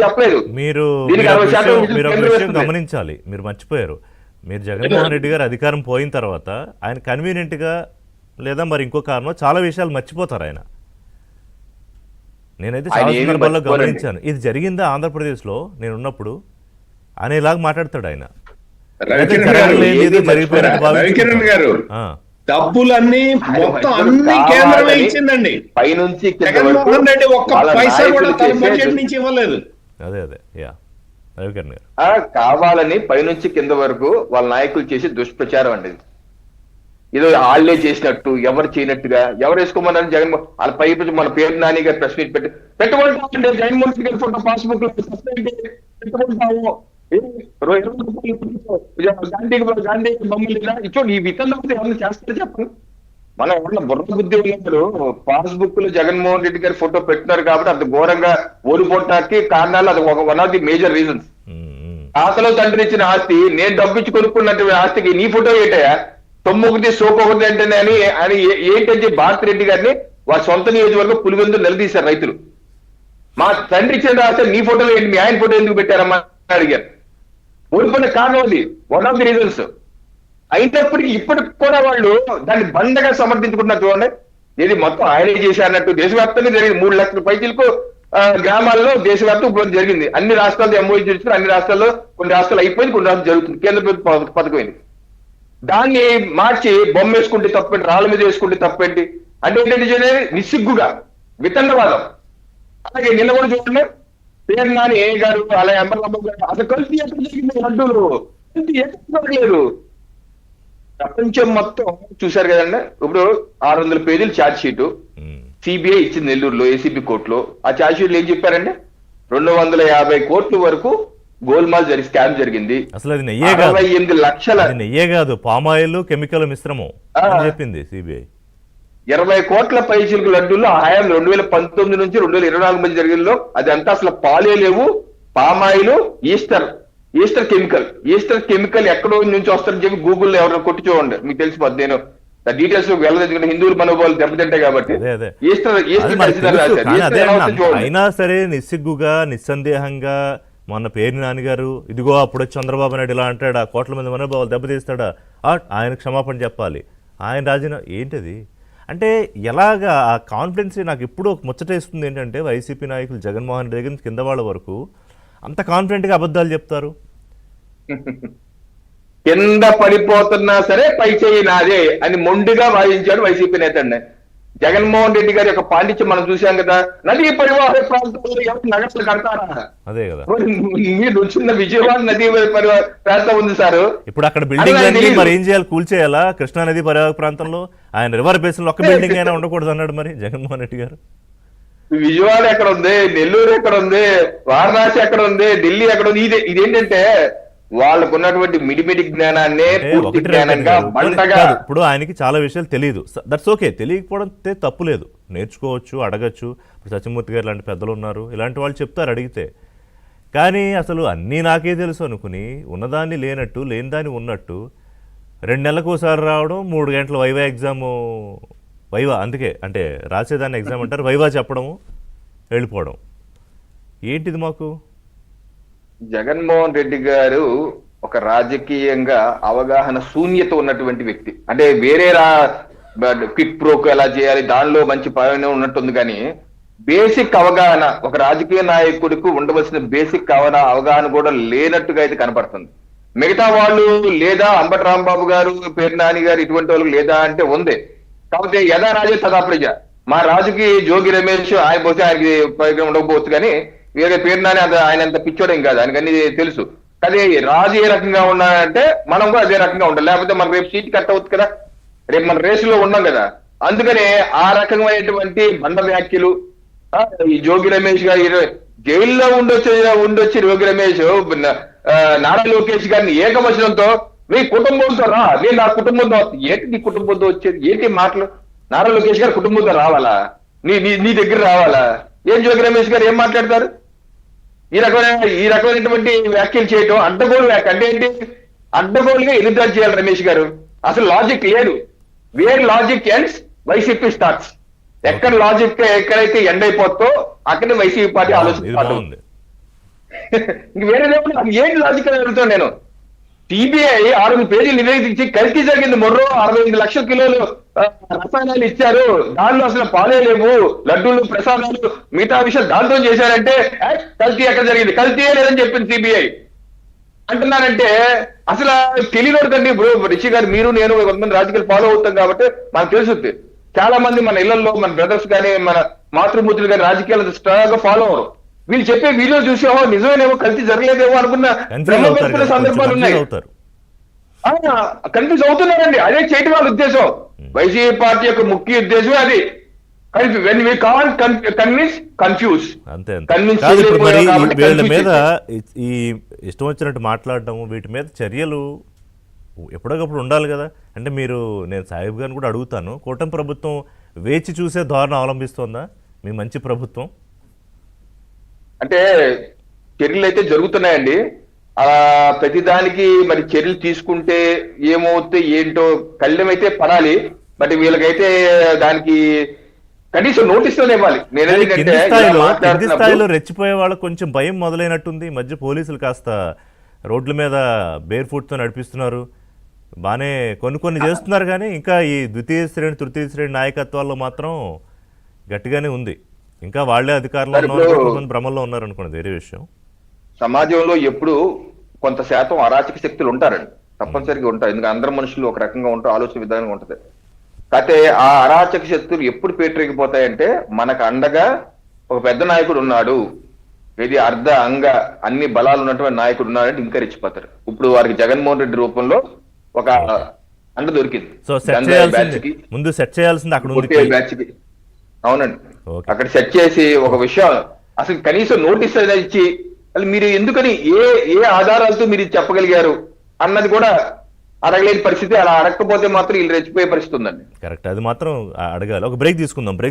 చెప్పలేదు. మీరు దీనికి 60% మీరు ఒక కేంద్రం విషయం వేస్తుంది. గమనించాలి, మీరు మర్చిపోయారు. మీరు జగన్మోహన్ రెడ్డి గారు అధికారం పోయిన తర్వాత ఆయన కన్వీనియంట్గా లేదా మరి ఇంకో కారణం చాలా విషయాలు మర్చిపోతారు ఆయన. నేనైతే ఆయన చాలా ఏమీ సందర్భాల్లో మర్చిపోరండి. గమనించాను. ఇది జరిగిందా ఆంధ్రప్రదేశ్లో నేను ఉన్నప్పుడు అనేలాగా మాట్లాడతాడు ఆయన. అయితే రవికిరణ్ గారు జరగలేదు, ఏదో ఏది జరిగిపోయినట్టు రవికిరణ్ గారు ఆ, డబ్బులన్నీ మొత్తం ఆయన అన్ని కావాలని కేంద్రమే ఇచ్చిందండి. పైనుంచి కింద వరకు జగన్మోహన్ రెడ్డి ఒక్క వాళ్ళ పైసా కూడా నాయకులు తన చేసే బడ్జెట్ నుంచి ఇవ్వలేదు. అదే యా రవికిరణ్ గారు. కావాలని పైనుంచి కింద వరకు వాళ్ళ నాయకులు చేసి దుష్ప్రచారం అండి. ఏదో వాళ్ళే చేసినట్టు, ఎవరు చేయనట్టుగా, ఎవరు వేసుకోమన్నారు జగన్మోహన్ వాళ్ళ పై మన పేరు నాని గారు ప్రెస్ మీట్ పెట్టుకుంటామంటే జగన్మోహన్ రెడ్డి గారి ఫోటో పాస్బుక్ లో పెట్టుకుంటాము. గాంధీ బొమ్మలు ఇచ్చోండి. ఈ విధంగా ఎవరిని చేస్తారు చెప్పండి. మనం ఎవరన్నా బుర్ర బుద్ధి ఉన్నప్పుడు పాస్బుక్ లో జగన్మోహన్ రెడ్డి గారి ఫోటో పెట్టినారు కాబట్టి అంత ఘోరంగా ఓడిపోవటానికి కారణాలు అది ఒక one of the major reasons. తాతలో తండ్రి ఇచ్చిన ఆస్తి నేను డబ్బిచ్చి కొనుక్కున్నటువంటి ఆస్తికి నీ ఫోటో ఏంటయా, తొమ్మిది సోకొకటి అంటేనే అని ఏంటంటే భారతి రెడ్డి గారిని వారి సొంత నియోజకవర్గం పులివెందులు నిలదీశారు రైతులు. మా తండ్రి ఇచ్చిన ఆస్తి నీ ఫోటోలో ఏంటి, మీ ఆయన ఫోటో ఎందుకు పెట్టారమ్మా అని అడిగారు. ఓడిపోయిన కారణం అది వన్ ఆఫ్ ది రీజన్స్. అయినప్పటికీ ఇప్పటికి కూడా వాళ్ళు దాన్ని బండగా సమర్థించుకుంటున్నారు చూడండి. ఇది మొత్తం ఆయనే చేశారన్నట్టు దేశవ్యాప్తంగా జరిగింది. 3 లక్షల పైచీలకు గ్రామాల్లో దేశవ్యాప్తం ఇప్పుడు జరిగింది. అన్ని రాష్ట్రాల్లో ఎంఓఈ చేస్తున్నారు. అన్ని రాష్ట్రాల్లో కొన్ని రాష్ట్రాలు అయిపోయింది, కొన్ని రాష్ట్రాలు జరుగుతుంది. కేంద్ర ప్రభుత్వ పథకమైంది. దాన్ని మార్చి బొమ్మ వేసుకుంటే తప్పేంటి, రాళ్ళ మీద వేసుకుంటే తప్పేంటి అంటే ఏంటంటే నిస్సిగ్గుగా వితండవాదం. అలాగే నిన్న కూడా చూడండి, పేరు నాని ఏ గారు అలాగే అంబర్లమ్మ గారు అసలు కల్తీ ఎక్కడ జరిగింది, లడ్డూలు కల్తీ ఎక్కడ జరగలేదు. ప్రపంచం మొత్తం చూశారు కదండి. ఇప్పుడు 600 పేజీలు ఛార్జ్ షీట్ సిబిఐ ఇచ్చింది నెల్లూరులో ఏసీబీ కోర్టులో. ఆ ఛార్జ్ షీట్లు ఏం చెప్పారండి, 250 కోట్ల వరకు గోల్మాల్ స్కామ్ జరిగింది. అసలు అది నెయ్యే కాదు, 68 లక్షల నెయ్యే కాదు, పామాయిల్ కెమికల్ మిశ్రమం అని చెప్పింది సిబిఐ. 20 కోట్ల పైచీలకు లడ్డూల్లో ఆ హయాం 2019 నుంచి 2024 మధ్య జరిగిందో అది అంతా అసలు పాలే లేవు, పామాయిల్, ఈస్టర్ కెమికల్ ఎక్కడో నుంచి వస్తారని చెప్పి గూగుల్లో ఎవరైనా కొట్టి చూడండి, మీకు తెలిసిపోద్ది. నేను డీటెయిల్స్ లో వెళ్ళదు, హిందువుల మనోభావాలు దెబ్బతింటాయి కాబట్టి. అయినా సరే నిస్సిగ్గుగా నిస్సందేహంగా మొన్న పేరు నాన్నగారు ఇదిగో అప్పుడు చంద్రబాబు నాయుడు ఇలా అంటాడా, కోట్ల మంది మనోభావాలు దెబ్బతీస్తాడా, ఆయన క్షమాపణ చెప్పాలి, ఆయన రాజీనా ఏంటది అంటే ఎలాగా ఆ కాన్ఫిడెన్స్. నాకు ఇప్పుడు ఒక ముచ్చటేస్తుంది ఏంటంటే వైసీపీ నాయకులు జగన్మోహన్ రెడ్డి దగ్గర కింద వాళ్ళ వరకు అంత కాన్ఫిడెంట్గా అబద్ధాలు చెప్తారు. కింద పడిపోతున్నా సరే పై చేయి నాదే అని మొండిగా వాదించాడు వైసీపీ నేత అండి. జగన్మోహన్ రెడ్డి గారి యొక్క పాండిత్యం మనం చూసాం కదా. నదీ పరివాహ ప్రాంతాల్లో ఎవరు నగరాలు కడతారా, అదే కదా మీరు చిన్న విజయవాడ నదీ పరివాహ ప్రాంతం ఉంది సార్. ఇప్పుడు అక్కడ బిల్డింగ్ అన్ని మరి ఏం చేయాలి, కూల్చేయాలా? కృష్ణా నది పరివాహ ప్రాంతంలో ఆయన రివర్ బేసిన్ లో ఒక్క బిల్డింగ్ అయినా ఉండకూడదు అన్నాడు మరి జగన్మోహన్ రెడ్డి గారు. విజయవాడ ఎక్కడ ఉంది, నెల్లూరు ఎక్కడ ఉంది, వారణాసి ఎక్కడ ఉంది, ఢిల్లీ ఎక్కడ ఉంది. ఇదేంటంటే వాళ్ళకు ఉన్నటువంటి మిడిమిడి జ్ఞానాన్నే పూర్తి జ్ఞానంగా బండగా. ఇప్పుడు ఆయనకి చాలా విషయాలు తెలియదు, దట్స్ ఓకే, తెలియకపోవడం తప్పు లేదు, నేర్చుకోవచ్చు, అడగచ్చు. ఇప్పుడు సత్యమూర్తి గారు లాంటి పెద్దలు ఉన్నారు, ఇలాంటి వాళ్ళు చెప్తారు అడిగితే. కానీ అసలు అన్నీ నాకే తెలుసు అనుకుని ఉన్నదాన్ని లేనట్టు, లేని దాన్ని ఉన్నట్టు 2 నెలలకు ఒకసారి రావడం, 3 గంటల వైవా ఎగ్జాము, వైవా అందుకే అంటే రాసేదాన్ని ఎగ్జామ్ అంటారు, వైవా చెప్పడము, వెళ్ళిపోవడం. ఏంటిది మాకు? జగన్మోహన్ రెడ్డి గారు ఒక రాజకీయంగా అవగాహన శూన్యత ఉన్నటువంటి వ్యక్తి. అంటే వేరే క్విక్ ప్రోకు ఎలా చేయాలి దానిలో మంచి పని ఉన్నట్టుంది, కానీ బేసిక్ అవగాహన ఒక రాజకీయ నాయకుడికి ఉండవలసిన బేసిక్ అవగాహన కూడా లేనట్టుగా అయితే కనపడుతుంది. మిగతా వాళ్ళు లేదా అంబటి రాంబాబు గారు, పేరు నాని గారు ఇటువంటి వాళ్ళు లేదా అంటే ఉంది. కాకపోతే యథా రాజే తదా ప్రజ. మా రాజుకి జోగి రమేష్ ఆయన పోతే ఆయనకి ఉండకపోవచ్చు, కానీ వేరే పేరు నాని ఆయన అంత పిచ్చోడేం కాదు, ఆయనకన్నీ తెలుసు. అదే రాజు ఏ రకంగా ఉన్నాడంటే మనం కూడా అదే రకంగా ఉండాలి, లేకపోతే మనం రేపు సీట్ కట్ అవుతుంది కదా, రేపు మన రేసులో ఉన్నాం కదా. అందుకనే ఆ రకమైనటువంటి బండ వ్యాఖ్యలు ఈ జోగి రమేష్ గారు జైల్లో ఉండొచ్చి జోగి రమేష్ నారా లోకేష్ గారిని ఏకవచనంతో మీ కుటుంబంతో రా, నేను నా కుటుంబంతో, ఏంటి నీ కుటుంబంతో వచ్చేది, ఏంటి మాటలు? నారా లోకేష్ గారు కుటుంబంతో రావాలా, నీ దగ్గర రావాలా? ఏం జోగి రమేష్ గారు ఏం మాట్లాడతారు? ఈ రకమైనటువంటి వ్యాఖ్యలు చేయటం అడ్డగోలు వ్యాఖ్య. అంటే ఏంటి? అడ్డగోలుగా ఎదురు చేయాలి రమేష్ గారు. అసలు లాజిక్ లేదు. Where logic ends YCP starts. ఎక్కడ లాజిక్ ఎక్కడైతే ఎండ్ అయిపోతుందో అక్కడే వైసీపీ పార్టీ ఆలోచిస్తుంది. ఇంక వేరేదేమో నాకు ఏంటి లాజిక్ అని అడుగుతాను నేను. సిబిఐ 6 పేజీలు నివేదించి కల్తీ జరిగింది మొర్రో 65 లక్షల కిలోలు రసాయనాలు ఇచ్చారు, దానిలో అసలు పాలే లేవు, లడ్డూలు ప్రసాదాలు మిగతా విషయాలు దాంతో చేశారంటే కల్తీ ఎక్కడ జరిగింది, కల్తీయే లేదని చెప్పింది సిబిఐ అంటున్నానంటే అసలు తెలియదు కండి. ఇప్పుడు రిషి గారు, మీరు నేను కొంతమంది రాజకీయాలు ఫాలో అవుతాం కాబట్టి మనకు తెలుసుద్ది. చాలా మంది మన ఇళ్లలో మన బ్రదర్స్ కానీ మన మాతృమూర్తులు కానీ రాజకీయాలు స్ట్రాంగ్ ఫాలో అవరు. వీళ్ళు చెప్పే వీడియో చూసి ఓహో నిజమేనేమో కల్తీ జరగలేదేమో అనుకున్న సందర్భాలు ఉన్నాయి. కన్ఫ్యూజ్ అవుతున్నారండి. అదే చేయటం వాళ్ళ ఉద్దేశం. వైసీపీ పార్టీ యొక్క ముఖ్య ఉద్దేశమే అది. When we can't convince confuse. అంతే వీళ్ళ మీద ఈ ఇష్టం వచ్చినట్టు మాట్లాడటము, వీటి మీద చర్యలు ఎప్పటికప్పుడు ఉండాలి కదా. అంటే మీరు, నేను సాహిబ్ గారిని కూడా అడుగుతాను, కూటమి ప్రభుత్వం వేచి చూసే ధోరణి అవలంబిస్తోందా మీ మంచి ప్రభుత్వం? అంటే చర్యలు అయితే జరుగుతున్నాయండి. ప్రతిదానికి మరి చర్యలు తీసుకుంటే ఏమవుతే ఏంటో కళ్ళెం అయితే పడాలి. బట్ వీళ్ళకైతే దానికి కనీసం నోటీస్ ఇవ్వాలి. కింది స్థాయిలో రెచ్చిపోయే వాళ్ళకి కొంచెం భయం మొదలైనట్టుంది. ఈ మధ్య పోలీసులు కాస్త రోడ్ల మీద బేర్ ఫుట్ తో నడిపిస్తున్నారు, బాగానే కొన్ని చేస్తున్నారు. కానీ ఇంకా ఈ ద్వితీయ శ్రేణి తృతీయ శ్రేణి నాయకత్వాల్లో మాత్రం గట్టిగానే ఉంది. ఇంకా వాళ్లే అధికారంలో ఉన్నారు, కొంతమంది భ్రమంలో ఉన్నారు అనుకోండి, వేరే విషయం. సమాజంలో ఎప్పుడు కొంత శాతం అరాచక శక్తులు ఉంటారండి, తప్పనిసరిగా ఉంటారు. ఎందుకంటే అందరు మనుషులు ఒక రకంగా ఉంటారు, ఆలోచన విధానం ఉంటది. కాకపోతే ఆ అరాచక శక్తులు ఎప్పుడు పేటరేగిపోతాయంటే మనకు అండగా ఒక పెద్ద నాయకుడు ఉన్నాడు, ఇది అర్ధ అంగ అన్ని బలాలు ఉన్నటువంటి నాయకుడు ఉన్నాడంటే ఇంకా రెచ్చిపోతారు. ఇప్పుడు వారికి జగన్మోహన్ రెడ్డి రూపంలో ఒక అండ దొరికింది. ముందు సెట్ చేయాల్సింది అక్కడ బ్యాచ్ కి. అవునండి, అక్కడ సెట్ చేసి ఒక విషయం అసలు కనీసం నోటీస్ ఇచ్చి మీరు ఎందుకని ఏ ఆధారాలతో మీరు చెప్పగలిగారు అన్నది కూడా అడగలేని పరిస్థితి. అలా అడగకపోతే మాత్రం వీళ్ళు రెచ్చిపోయే పరిస్థితి ఉందండి. కరెక్ట్, అది మాత్రం అడగాలి. ఒక బ్రేక్ తీసుకుందాం. బ్రేక్